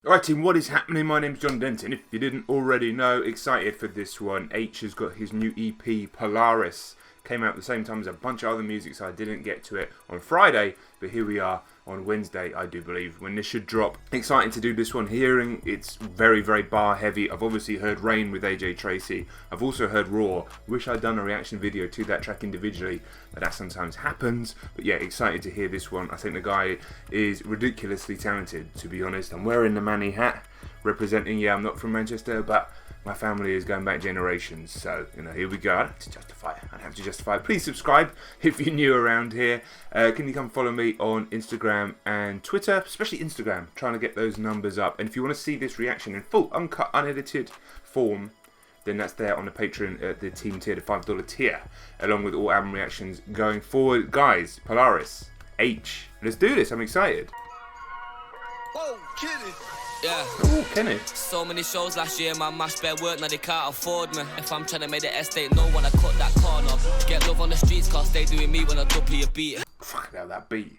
Alright team, what is happening? My name's John Denton. If you didn't already know, excited for this one. Aitch has got his new EP, Polaris. Came out at the same time as a bunch of other music, so I didn't get to it on Friday. But here we are on Wednesday, I do believe, when this should drop. Exciting to do this one. Hearing it's very, very bar heavy. I've obviously heard Rain with AJ Tracey. I've also heard Raw. Wish I'd done a reaction video to that track individually, but that sometimes happens. But yeah, excited to hear this one. I think the guy is ridiculously talented, to be honest. I'm wearing the Manny hat, representing, yeah, I'm not from Manchester, but my family is going back generations, so, you know, here we go. I don't have to justify it. I don't have to justify it. Please subscribe if you're new around here. Can you come follow me on Instagram and Twitter, especially Instagram, trying to get those numbers up. And if you want to see this reaction in full, uncut, unedited form, then that's there on the Patreon at the team tier, the $5 tier, along with all album reactions going forward. Guys, Polaris, Aitch, let's do this. I'm excited. Whoa, kitty. Yeah. Oh, Kenny. So many shows last year, my mash bare work, now they can't afford me. If I'm trying to make the estate, no one I cut that corner. Get love on the streets, cause they doing me when I double a beat. Fuck out that beat.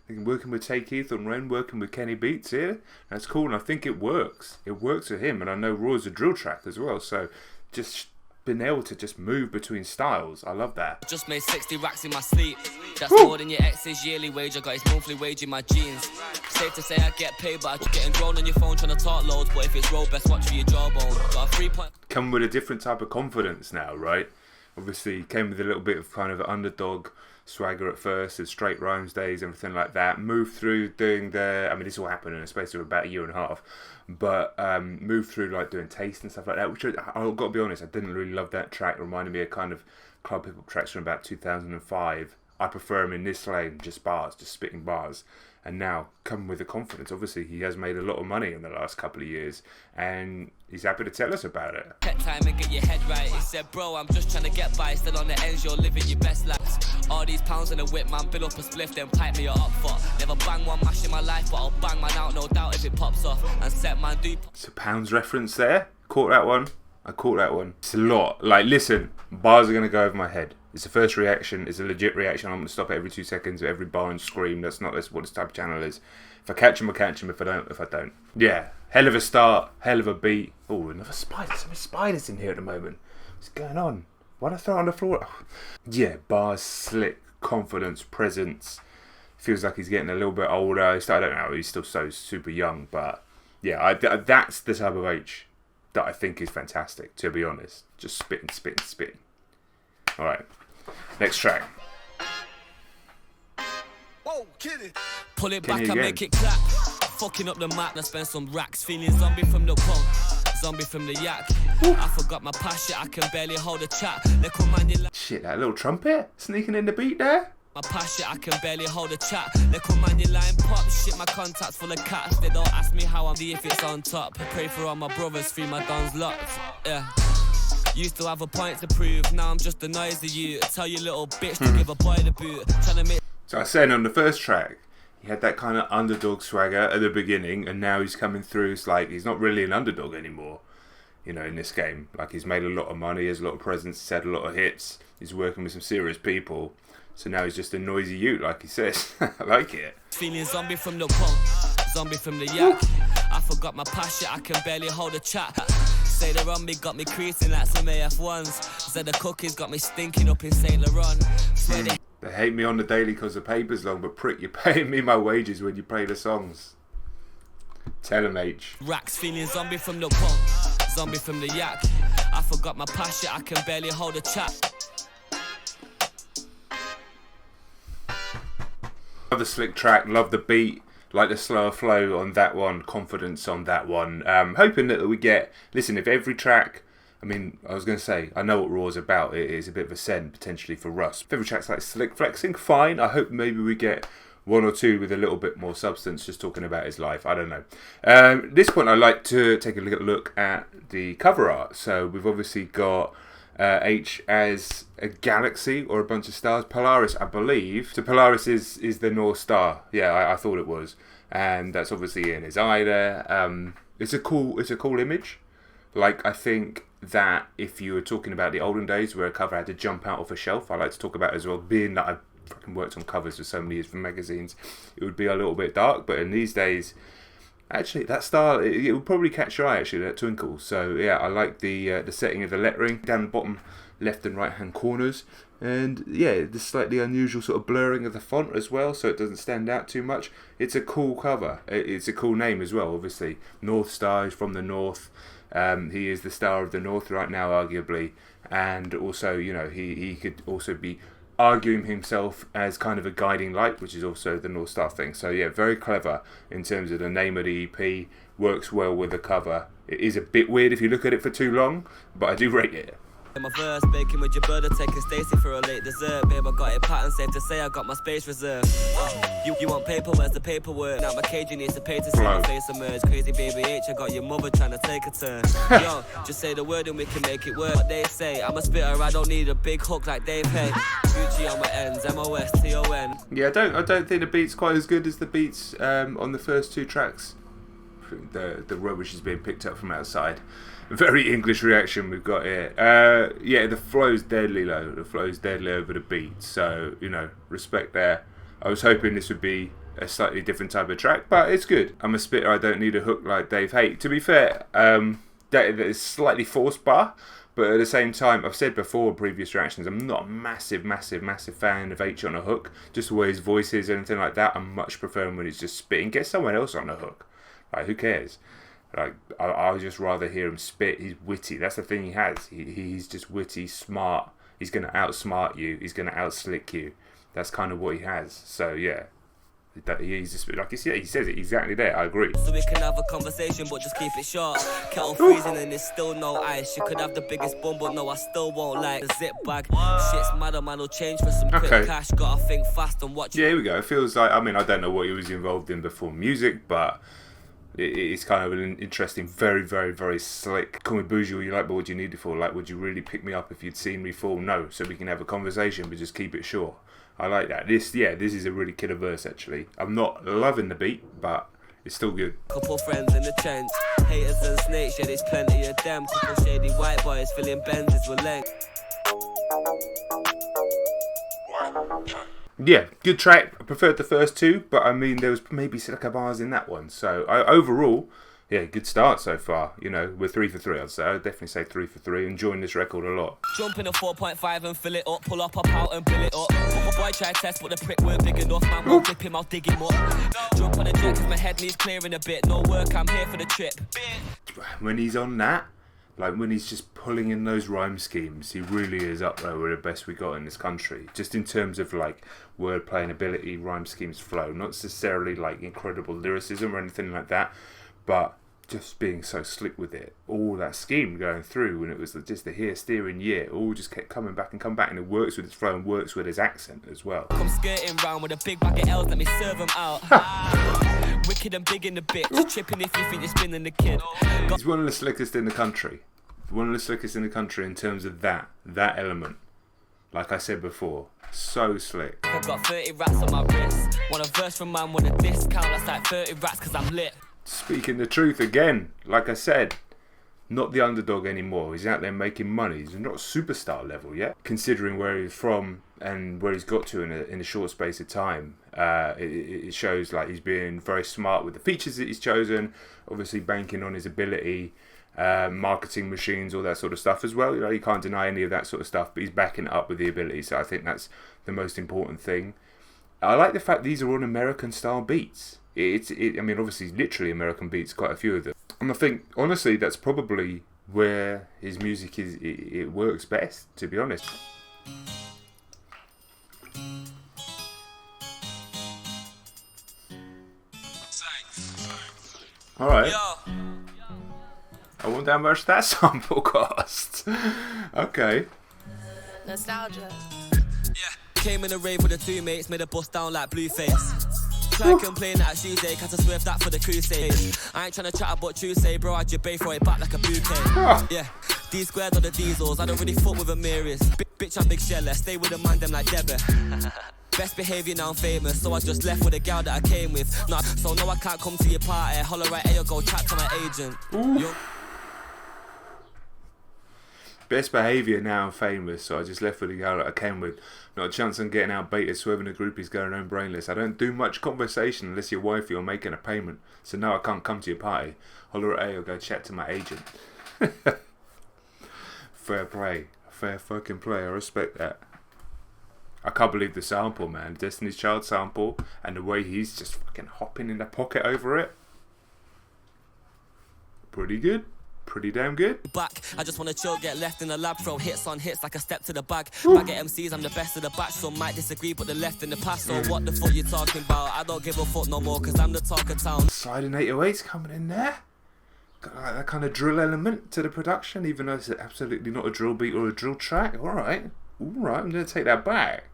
Working with Tay Keith and Ren, working with Kenny Beats here. That's cool, and I think it works. It works for him, and I know Raw's a drill track as well, so just been able to just move between styles. I love that. Just made 60 racks in my sleep. That's more than your ex's yearly wage. I got his monthly wage in my jeans. Safe to say I get paid, but I just getting grown on your phone trying to talk loads. But if it's road, best watch for your jawbone. Got a 3 point. Come with a different type of confidence now, right? Obviously came with a little bit of kind of underdog swagger at first, and straight rhymes days, everything like that. Moved through doing the, I mean, this all happened in a space of about a year and a half, but moved through like doing Taste and stuff like that, which I've got to be honest, I didn't really love that track. It reminded me of kind of club hip hop tracks from about 2005. I prefer him in this lane, just bars, just spitting bars. And now, come with the confidence. Obviously, he has made a lot of money in the last couple of years, and he's happy to tell us about it. Pet time and get your head right. He said, bro, I'm just trying to get by. Still on the ends, you're living your best lives. All these pounds in a whip, man, build up a spliff, then pipe me up for. Never bang one mash in my life, but I'll bang man out, no doubt, if it pops off. And set man do. It's a pounds reference there. Caught that one. I caught that one. It's a lot. Like, listen, bars are going to go over my head. It's the first reaction. It's a legit reaction. I'm going to stop it every 2 seconds, every bar and scream. That's what this type of channel is. If I catch him, I catch him. If I don't. Yeah. Hell of a start. Hell of a beat. Oh, another spider. So many spiders in here at the moment. What's going on? Why did I throw it on the floor? Yeah, bars, slick, confidence, presence. Feels like he's getting a little bit older. I don't know. He's still so super young. But yeah, that's the type of H that I think is fantastic, to be honest. Just spitting. Alright, next track. Whoa, kitty. Pull it back and make it clap. Fucking up the map, now spend some racks. Feeling zombie from the punk, zombie from the yak. I forgot my passion, I can barely hold a chat. Little man, you like. Shit, that little trumpet sneaking in the beat there. My passion, I can barely hold a chat. Little man, you lying pop. Shit, my contacts full of cats. They don't ask me how I'm the if it's on top. I pray for all my brothers, free my dons locked. Yeah. Used to have a point to prove. Now I'm just a noisy you. Tell your little bitch to give a boy the boot. Trying to make. So I said on the first track, he had that kind of underdog swagger at the beginning, and now he's coming through. It's like he's not really an underdog anymore, you know, in this game. Like, he's made a lot of money, he has a lot of presence, he's had a lot of hits, he's working with some serious people. So now he's just a noisy ute, like he says. I like it. Feeling zombie from the punk, zombie from the yak. I forgot my passion, I can barely hold a chat. Say they're on me, got me creasing like some AF1s. Said the cookies got me stinking up in St. Laurent. They hate me on the daily because the paper's long, but prick, you're paying me my wages when you play the songs. Tell him, H. Racks feeling zombie from the punk, zombie from the yak. I forgot my passion, I can barely hold a chat. Love the slick track, love the beat, like the slower flow on that one, confidence on that one. Hoping that we get, listen, if every track, I mean, I was going to say, I know what Raw's about. It is a bit of a send, potentially, for RUSS. If every track's like slick flexing, fine. I hope maybe we get one or two with a little bit more substance, just talking about his life. I don't know. At this point, I'd like to take a look at the cover art. So we've obviously got Aitch as a galaxy or a bunch of stars. Polaris, I believe. So Polaris is the North Star. Yeah, I thought it was. And that's obviously in his eye there. It's a cool image. Like, I think that if you were talking about the olden days where a cover had to jump out of a shelf, I like to talk about it as well, being that I've fucking worked on covers for so many years for magazines, it would be a little bit dark, but in these days, Actually, that style, it will probably catch your eye, actually, that twinkle. So, yeah, I like the setting of the lettering down the bottom left and right hand corners. And, yeah, the slightly unusual sort of blurring of the font as well, so it doesn't stand out too much. It's a cool cover. It's a cool name as well, obviously. North Star is from the North. He is the star of the North right now, arguably. And also, you know, he could also be arguing himself as kind of a guiding light, which is also the North Star thing. So yeah, very clever in terms of the name of the EP, works well with the cover. It is a bit weird if you look at it for too long, but I do rate it. In my verse, baking with your brother, taking Stacey for a late dessert. Babe, I got it pattern, safe to say I got my space reserved. You want paper, where's the paperwork? Now my cage needs to pay to see my face emerge. Crazy baby Aitch, I got your mother trying to take a turn. Yo, just say the word and we can make it work. What they say, I'm a spitter, I don't need a big hook like they pay. Gucci on my ends, MOSTON. Yeah, I don't think the beat's quite as good as the beats on the first two tracks. The rubbish is being picked up from outside. Very English reaction we've got here. Yeah, the flow's deadly low. The flow's deadly over the beat. So, you know, respect there. I was hoping this would be a slightly different type of track, but it's good. I'm a spitter, I don't need a hook like Dave Hate. To be fair, that is slightly forced bar, but at the same time, I've said before in previous reactions, I'm not a massive fan of Aitch on a hook. Just the way his voice is, anything like that, I'm much preferring when he's just spitting. Get someone else on a hook. Like, who cares? Like, I would just rather hear him spit. He's witty. That's the thing he has. He's just witty, smart. He's going to outsmart you. He's going to outslick you. That's kind of what he has. So, yeah. He's just, like he says it exactly there. I agree. So we can have a conversation, but just keep it short. Kettle freezing and there's still no ice. You could have the biggest bum, but no, I still won't like the zip bag. Shit's mad, man will change for some quick cash. Gotta think fast and watch. Yeah, here we go. It feels like, I mean, I don't know what he was involved in before music, but it's kind of an interesting, very slick. Call me bougie all you like, but what do you need it for? Like, would you really pick me up if you'd seen me fall? No, so we can have a conversation, but just keep it short. I like that. This is a really killer verse, actually. I'm not loving the beat, but it's still good. Couple friends in the trench, haters and snakes, yeah, there's plenty of them. Couple shady white boys filling Benzes with length. Yeah, good track. I preferred the first two, but I mean, there was maybe silica bars in that one. So overall, yeah, good start so far. You know, we're 3 for 3, I'd say. I'd definitely say 3 for 3. Enjoying this record a lot. Jump in a 4.5 and fill it up. Pull up, pop out and fill it up. Boy try test, but the prick weren't big enough. Man won't dip him, I'll dig him up. Jump on the jet, cause my head needs clearing a bit. No work, I'm here for the trip. When he's on that, like when he's just pulling in those rhyme schemes, he really is up there with the best we got in this country. Just in terms of like wordplay and ability, rhyme schemes flow. Not necessarily like incredible lyricism or anything like that, but just being so slick with it. All that scheme going through when it was just the here, steering, yeah, all just kept coming back, and it works with his flow and works with his accent as well. Come skirting round with a big bag of L's, let me serve them out. Wicked and big in the bit, tripping if you think you're spinning the kid. He's one of the slickest in the country. One of the slickest in the country in terms of that element. Like I said before, so slick. I've got 30 rats on my wrist. Want a verse from man with a discount, that's like 30 rats cause I'm lit. Speaking the truth again, like I said, not the underdog anymore. He's out there making money. He's not superstar level yet, considering where he's from and where he's got to in a short space of time. It shows like he's being very smart with the features that he's chosen, obviously banking on his ability, marketing machines, all that sort of stuff as well. You know, you can't deny any of that sort of stuff, but he's backing it up with the ability, so I think that's the most important thing. I like the fact these are all American style beats. I mean, obviously, literally American beats, quite a few of them. And I think, honestly, that's probably where his music it works best, to be honest. Alright. I wonder how much that sample cost. Okay. Nostalgia. Yeah. Came in a rave with the two mates, made a bust down like Blueface. Try complain at Tuesday, cause I swerved that for the crusade. I ain't tryna chat about Tuesday, bro, I jibbe, throw it back like a bouquet. Yeah, these squares are the diesels, I don't really fuck with Amiris. Bitch, I'm big sheller, stay with the man, them like Debbie. Best behaviour, now I'm famous, so I just left with a gal that I came with. So no, I can't come to your party, holler right, hey, go chat to my agent. Best behaviour now I'm famous, so I just left with the girl that I came with. Not a chance on getting outbaited, swerving the groupies going home brainless. I don't do much conversation unless you're wifey or making a payment. So no, I can't come to your party. Holler at A or go chat to my agent. Fair play. Fair fucking play. I respect that. I can't believe the sample, man. Destiny's Child sample, and the way he's just fucking hopping in the pocket over it. Pretty good. Pretty damn good. Back, I just wanna chill, get left in the lab, throw hits on hits like a step to the bag. Bag at MCs, I'm the best of the batch, some might disagree, but they're left in the past. So what the fuck you talking about? I don't give a fuck no more, cause I'm the talk of town. Sliding 808's coming in there. Got like that kind of drill element to the production, even though it's absolutely not a drill beat or a drill track. Alright, I'm gonna take that back.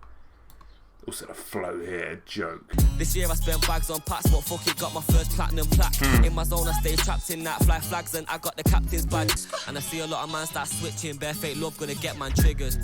Also the flow here, joke. This year I spent bags on packs, but fuck it, got my first platinum plaque. In my zone I stay trapped in that, fly flags and I got the captain's bag. And I see a lot of man start switching, bare fake love gonna get man triggered.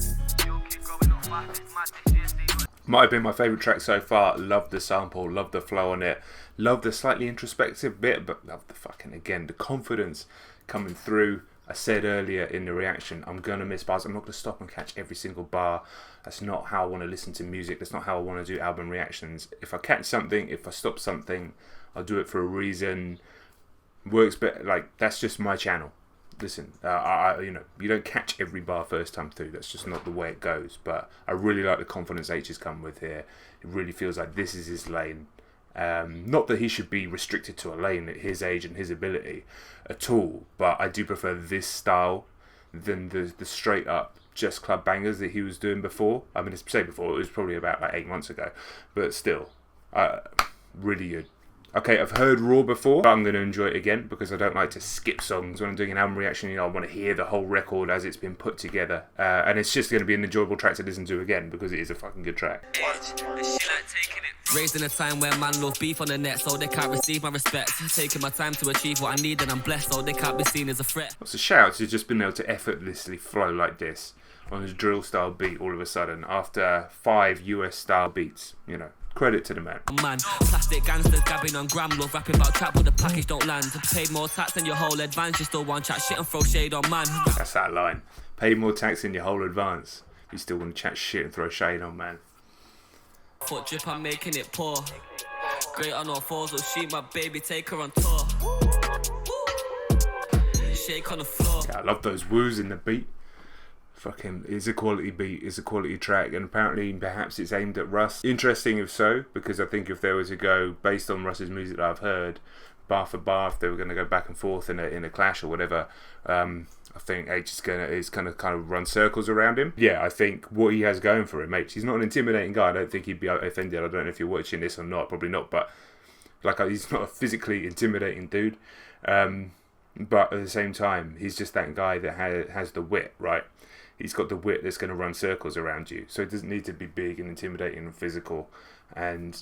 Might have been my favourite track so far. Love the sample, love the flow on it, love the slightly introspective bit, but love the fucking, again, the confidence coming through. I said earlier in the reaction, I'm going to miss bars. I'm not going to stop and catch every single bar. That's not how I want to listen to music. That's not how I want to do album reactions. If I catch something, if I stop something, I'll do it for a reason. Works better. Like, that's just my channel. Listen, you don't catch every bar first time through. That's just not the way it goes. But I really like the confidence Aitch has come with here. It really feels like this is his lane. Not that he should be restricted to a lane at his age and his ability at all, but I do prefer this style than the straight up just club bangers that he was doing before. I mean, say before, it was probably about like 8 months ago, but still, really good. Okay, I've heard Raw before, but I'm going to enjoy it again because I don't like to skip songs when I'm doing an album reaction. You know, I want to hear the whole record as it's been put together, and it's just going to be an enjoyable track to listen to again because it is a fucking good track. Raised in a time where man love beef on the net, so they can't receive my respect. Taking my time to achieve what I need, and I'm blessed, so they can't be seen as a threat. It's a shout to just being able to effortlessly flow like this on a drill style beat all of a sudden after 5 US style beats, you know. Credit to the man. Man, plastic gangsters gabbing on gram love, rapping about trap but the package don't land. Paid more tax than your whole advance, you still want chat shit and throw shade on man. That's that line. Paid more tax than your whole advance, you still want to chat shit and throw shade on man. Foot drip, I'm making it poor. Great on all fours, will shoot my baby, take her on tour. Shake on the floor. Yeah, I love those woos in the beat. Fucking, it's a quality beat, it's a quality track, and apparently perhaps it's aimed at Russ. Interesting if so, because I think if there was a go based on Russ's music that I've heard, bar for bar, if they were going to go back and forth in a clash or whatever, I think Aitch is kind of run circles around him. Yeah, I think what he has going for him, Aitch, he's not an intimidating guy. I don't think he'd be offended. I don't know if you're watching this or not, probably not, but like he's not a physically intimidating dude. But at the same time, he's just that guy that has the wit, right? He's got the wit that's going to run circles around you, so it doesn't need to be big and intimidating and physical and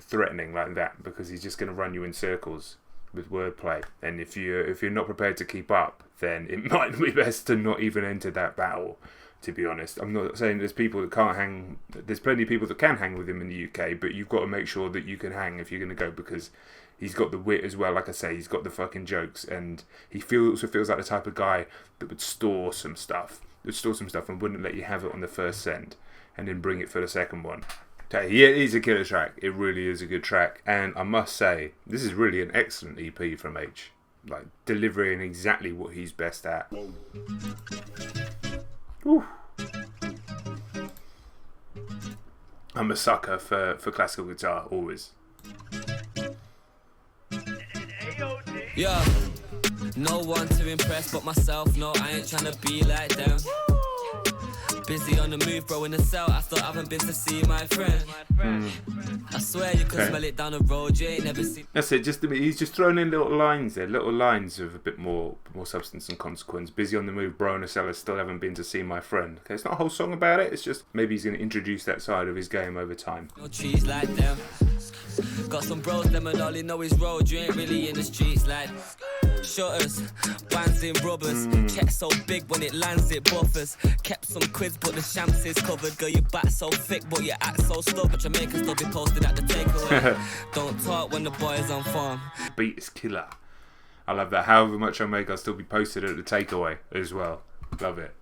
threatening like that, because he's just going to run you in circles with wordplay. And if you're not prepared to keep up, then it might be best to not even enter that battle. To be honest, I'm not saying there's people that can't hang. There's plenty of people that can hang with him in the UK, but you've got to make sure that you can hang if you're going to go, because he's got the wit as well. Like I say, he's got the fucking jokes, and he also feels like the type of guy that would store some stuff and wouldn't let you have it on the first send and then bring it for the second one. Okay, yeah, it is a killer track. It really is a good track, and I must say this is really an excellent EP from Aitch, like delivering exactly what he's best at. Whew. I'm a sucker for classical guitar, always. Yeah, no one to impress but myself. No, I ain't tryna be like them. Busy on the move, bro, in the cell. I still haven't been to see my friend. I swear you can smell it down the road. You ain't never seen. That's it. He's just thrown in little lines there, little lines of a bit more substance and consequence. Busy on the move, bro, in the cell. I still haven't been to see my friend. Okay, it's not a whole song about it. It's just maybe he's going to introduce that side of his game over time. No trees like them. Got some bros, them and all you know is road. You ain't really in the streets like shutters, bands in rubbers. Check so big when it lands it buffers. Kept some quids but the shams is covered. Girl, your back so thick but your act so stubborn. Jamaica still be posted at the takeaway. Don't talk when the boys on farm. Beat is killer. I love that. However much I make, I'll still be posted at the takeaway as well. Love it.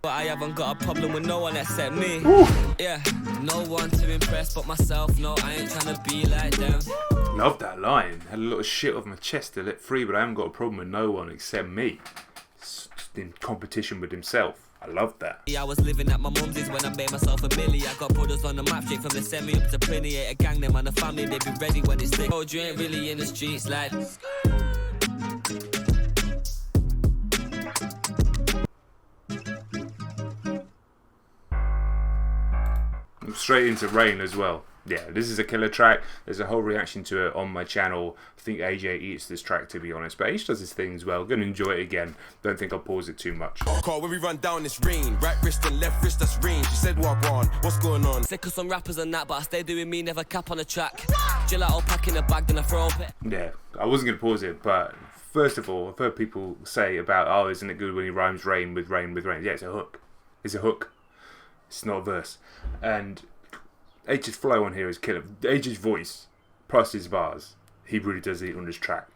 But I haven't got a problem with no one except me. Ooh. Yeah, no one to impress but myself. No, I ain't trying to be like them. Love that line. Had a lot of shit off my chest to let free, but I haven't got a problem with no one except me. In competition with himself. I love that. I was living at my mum's when I made myself a milli. I got brothers on the map straight from the semi up to Prinny. A gang them and the family, they be ready when it's thick. Oh, you ain't really in the streets like. Straight into Rain as well. Yeah, this is a killer track. There's a whole reaction to it on my channel. I think AJ eats this track, to be honest, but Aitch does his things well. Gonna enjoy it again. Don't think I'll pause it too much. Call when we run down this rain. Right wrist and left wrist, that's range. She said, walk on. What's going on? Sick of some rappers and that, but I stay doing me, never cap on the track. Gelato pack in a bag, then I throw it. Yeah, I wasn't gonna pause it, but first of all, I've heard people say about, oh, isn't it good when he rhymes rain with rain with rain? Yeah, it's a hook. It's a hook. It's not a verse. And Aitch's flow on here is killer. Aitch's voice plus his bars, he really does it on this track.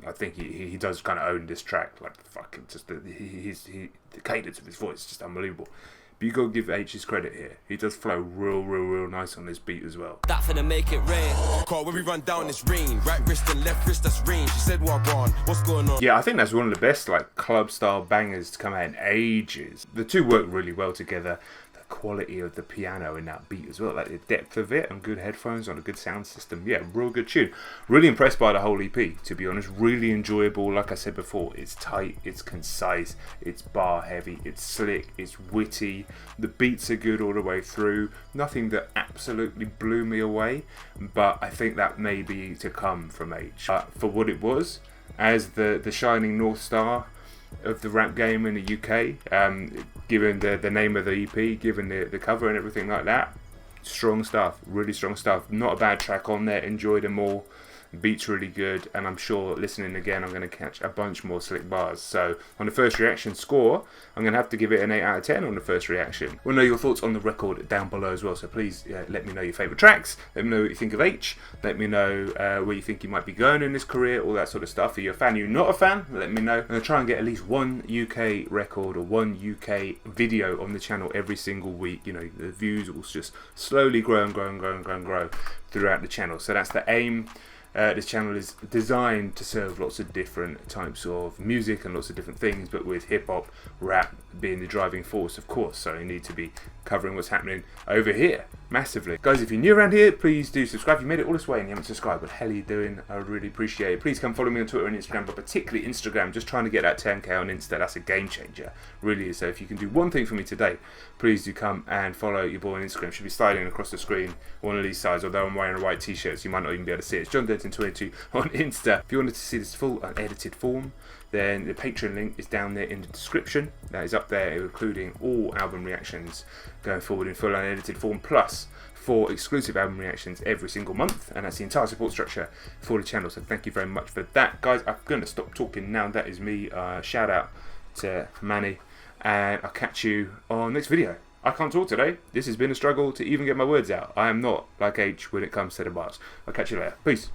I think he does kind of own this track. Like fucking just the cadence of his voice is just unbelievable. But you gotta give Aitch his credit here. He does flow real nice on this beat as well. That finna make it rain. Call when we run down this rain. Right wrist and left wrist, that's range. She said, walk on. What's going on? Yeah, I think that's one of the best like club style bangers to come out in ages. The two work really well together. Quality of the piano in that beat as well, like the depth of it, and good headphones on a good sound system. Yeah, real good tune. Really impressed by the whole EP, to be honest. Really enjoyable. Like I said before, it's tight, it's concise, it's bar heavy, it's slick, it's witty. The beats are good all the way through. Nothing that absolutely blew me away, but I think that may be to come from Aitch. For what it was, as the shining North Star of the rap game in the UK, given the name of the EP, given the cover and everything like that, strong stuff, really strong stuff. Not a bad track on there, enjoyed them all. Beats really good, and I'm sure listening again I'm going to catch a bunch more slick bars. So on the first reaction score, I'm going to have to give it an 8 out of 10 on the first reaction. We'll know your thoughts on the record down below as well, so please let me know your favourite tracks, let me know what you think of Aitch, let me know where you think he might be going in his career, all that sort of stuff. Are you a fan, are you not a fan? Let me know. I'm going to try and get at least one UK record or one UK video on the channel every single week. You know, the views will just slowly grow and grow throughout the channel, so that's the aim. This channel is designed to serve lots of different types of music and lots of different things, but with hip-hop, rap being the driving force, of course, so you need to be covering what's happening over here massively. Guys, if you're new around here, please do subscribe. If you made it all this way and you haven't subscribed, what the hell are you doing? I would really appreciate it. Please come follow me on Twitter and Instagram, but particularly Instagram. Just trying to get that 10k on Insta. That's a game changer, really is. So if you can do one thing for me today, please do come and follow your boy on Instagram. Should be sliding across the screen, one of these sides, although I'm wearing a white t-shirt, so you might not even be able to see it. It's John Denton22 on Insta. If you wanted to see this full unedited form, then the Patreon link is down there in the description. That is up there, including all album reactions going forward in full unedited form, plus 4 exclusive album reactions every single month, and that's the entire support structure for the channel. So thank you very much for that, guys. I'm going to stop talking now. That is me. Shout out to Manny, and I'll catch you on next video. I can't talk today. This has been a struggle to even get my words out. I am not like Aitch when it comes to the bars. I'll catch you later. Peace.